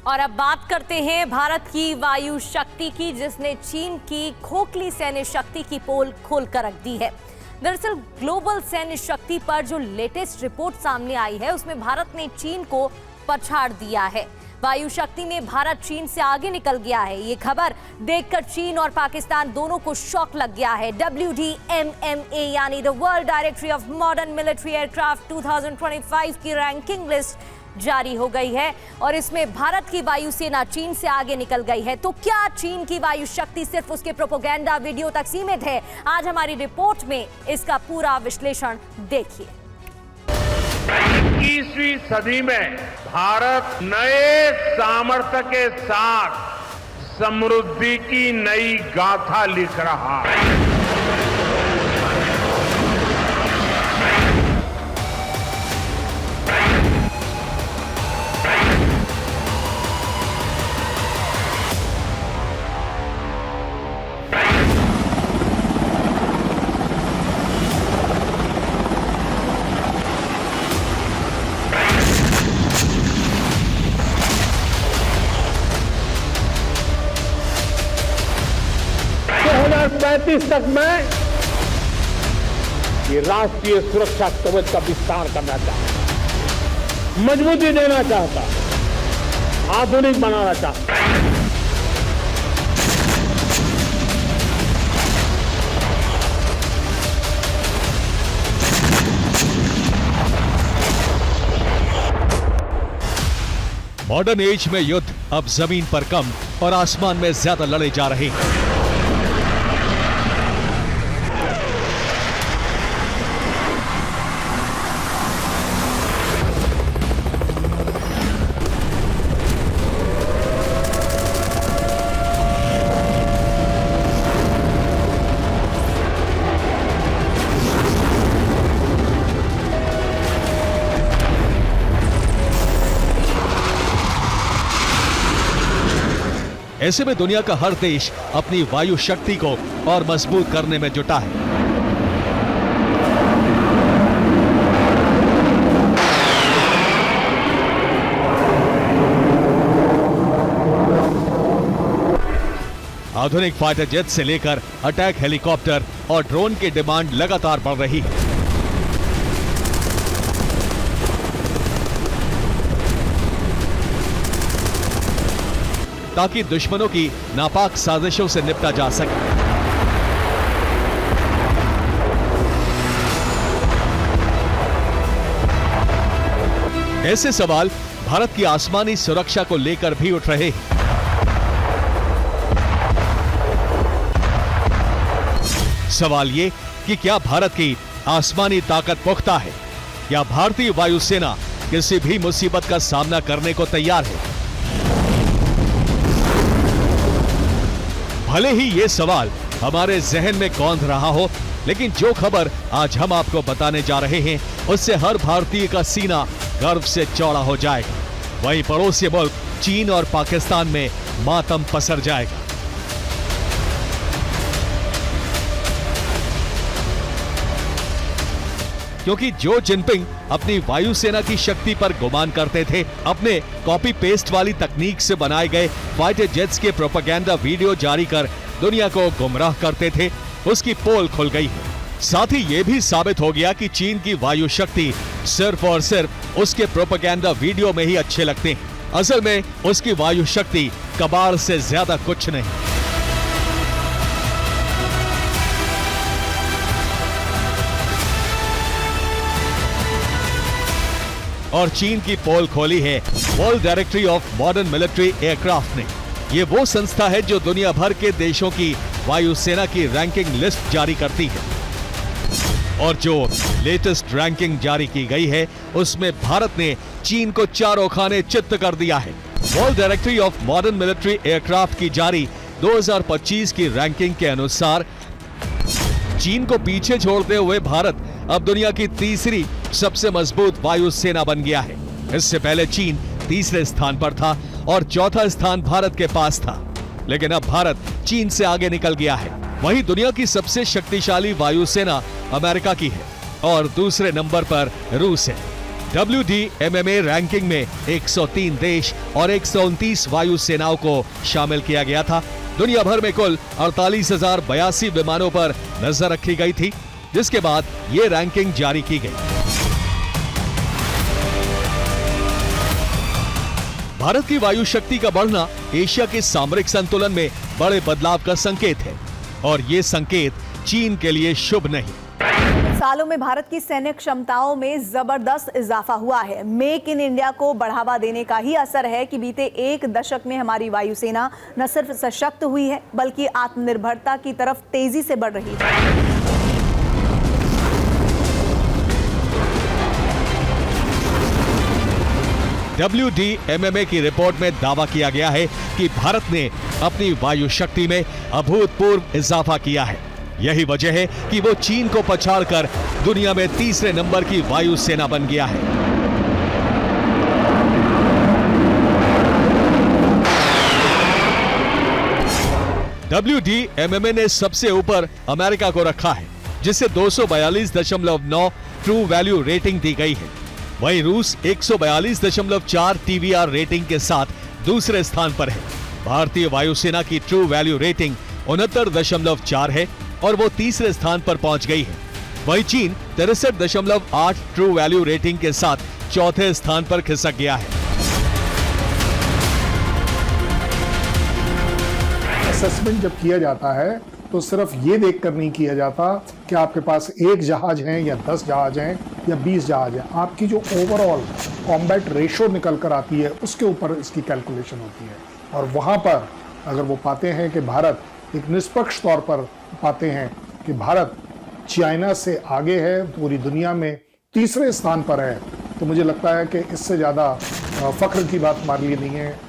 और अब बात करते हैं भारत की वायु शक्ति की, जिसने चीन की खोखली सैन्य शक्ति की पोल खोलकर रख दी है। दरअसल ग्लोबल सैन्य शक्ति पर जो लेटेस्ट रिपोर्ट सामने आई है, उसमें भारत ने चीन को पछाड़ दिया है। वायु शक्ति में भारत चीन से आगे निकल गया है। ये खबर देखकर चीन और पाकिस्तान दोनों को शॉक लग गया है। WDMMA यानी the world directory of modern military aircraft 2025 की रैंकिंग लिस्ट जारी हो गई है और इसमें भारत की वायुसेना चीन से आगे निकल गई है। तो क्या चीन की वायु शक्ति सिर्फ उसके प्रोपेगेंडा वीडियो तक सीमित है? आज हमारी रिपोर्ट में इसका पूरा विश्लेषण देखिए। 21वीं सदी में भारत नए सामर्थ्य के साथ समृद्धि की नई गाथा लिख रहा है। तक मैं ये राष्ट्रीय सुरक्षा कवच का विस्तार करना चाहता, मजबूती देना चाहता, आधुनिक बनाना चाहता। मॉडर्न एज में युद्ध अब जमीन पर कम और आसमान में ज्यादा लड़े जा रहे हैं। ऐसे में दुनिया का हर देश अपनी वायु शक्ति को और मजबूत करने में जुटा है। आधुनिक फाइटर जेट से लेकर अटैक हेलीकॉप्टर और ड्रोन की डिमांड लगातार बढ़ रही है। ताकि दुश्मनों की नापाक साजिशों से निपटा जा सके। ऐसे सवाल भारत की आसमानी सुरक्षा को लेकर भी उठ रहे हैं। सवाल ये कि क्या भारत की आसमानी ताकत पुख्ता है? क्या भारतीय वायुसेना किसी भी मुसीबत का सामना करने को तैयार है? भले ही ये सवाल हमारे जहन में कौंध रहा हो, लेकिन जो खबर आज हम आपको बताने जा रहे हैं, उससे हर भारतीय का सीना गर्व से चौड़ा हो जाएगा। वहीं पड़ोसी मुल्क चीन और पाकिस्तान में मातम पसर जाएगा। क्योंकि जो जिनपिंग अपनी वायुसेना की शक्ति पर गुमान करते थे, अपने कॉपी पेस्ट वाली तकनीक से बनाए गए फाइटर जेट्स के प्रोपेगेंडा वीडियो जारी कर दुनिया को गुमराह करते थे, उसकी पोल खुल गई है। साथ ही ये भी साबित हो गया कि चीन की वायु शक्ति सिर्फ और सिर्फ उसके प्रोपेगेंडा वीडियो में ही अच्छे लगते हैं। असल में उसकी वायु शक्ति कबाड़ से ज्यादा कुछ नहीं। और चीन की पोल खोली है world directory of modern military aircraft ने। ये वो संस्था है जो दुनिया भर के देशों की वायुसेना की रैंकिंग लिस्ट जारी करती है। और जो लेटेस्ट रैंकिंग जारी की गई है, उसमें भारत ने चीन को चारों खाने चित्त कर दिया है। World directory of modern military aircraft की जारी 2025 की रैंकिंग के अनुसार चीन को पीछे छोड़ते हुए भारत अब दुनिया की तीसरी सबसे मजबूत वायुसेना बन गया है। इससे पहले चीन तीसरे स्थान पर था और चौथा स्थान भारत के पास था, लेकिन अब भारत चीन से आगे निकल गया है। वहीं दुनिया की सबसे शक्तिशाली वायुसेना अमेरिका की है और दूसरे नंबर पर रूस है। WDMMA रैंकिंग में 103 देश और 129 वायु सेनाओं को शामिल किया गया था। दुनिया भर में कुल 48,082 विमानों पर नजर रखी गई थी, जिसके बाद ये रैंकिंग जारी की गई। भारत की वायु शक्ति का बढ़ना एशिया के सामरिक संतुलन में बड़े बदलाव का संकेत है और ये संकेत चीन के लिए शुभ नहीं। सालों में भारत की सैन्य क्षमताओं में जबरदस्त इजाफा हुआ है। मेक इन इंडिया को बढ़ावा देने का ही असर है कि बीते एक दशक में हमारी वायुसेना न सिर्फ सशक्त हुई है बल्कि आत्मनिर्भरता की तरफ तेजी से बढ़ रही है। WDMMA की रिपोर्ट में दावा किया गया है कि भारत ने अपनी वायु शक्ति में अभूतपूर्व इजाफा किया है। यही वजह है कि वो चीन को पछाड़कर दुनिया में तीसरे नंबर की वायु सेना बन गया है। WDMMA ने सबसे ऊपर अमेरिका को रखा है, जिसे 242.9 ट्रू वैल्यू रेटिंग दी गई है। वहीं रूस 142.4 TVR रेटिंग के साथ दूसरे स्थान पर है। भारतीय वायुसेना की ट्रू वैल्यू रेटिंग 69.4 है और वो तीसरे स्थान पर पहुंच गई है। वहीं चीन 63.8 ट्रू वैल्यू रेटिंग के साथ चौथे स्थान पर खिसक गया है। असेसमेंट जब किया जाता है तो सिर्फ ये देखकर नहीं किया जाता कि आपके पास एक जहाज है या 10 जहाज हैं या 20 जहाज हैं। आपकी जो ओवरऑल कॉम्बैट रेशो निकल कर आती है उसके ऊपर इसकी कैलकुलेशन होती है। और वहाँ पर अगर वो पाते हैं कि भारत एक निष्पक्ष तौर पर पाते हैं कि भारत चाइना से आगे है, पूरी दुनिया में तीसरे स्थान पर है, तो मुझे लगता है कि इससे ज़्यादा फख्र की बात हमारे लिए नहीं है।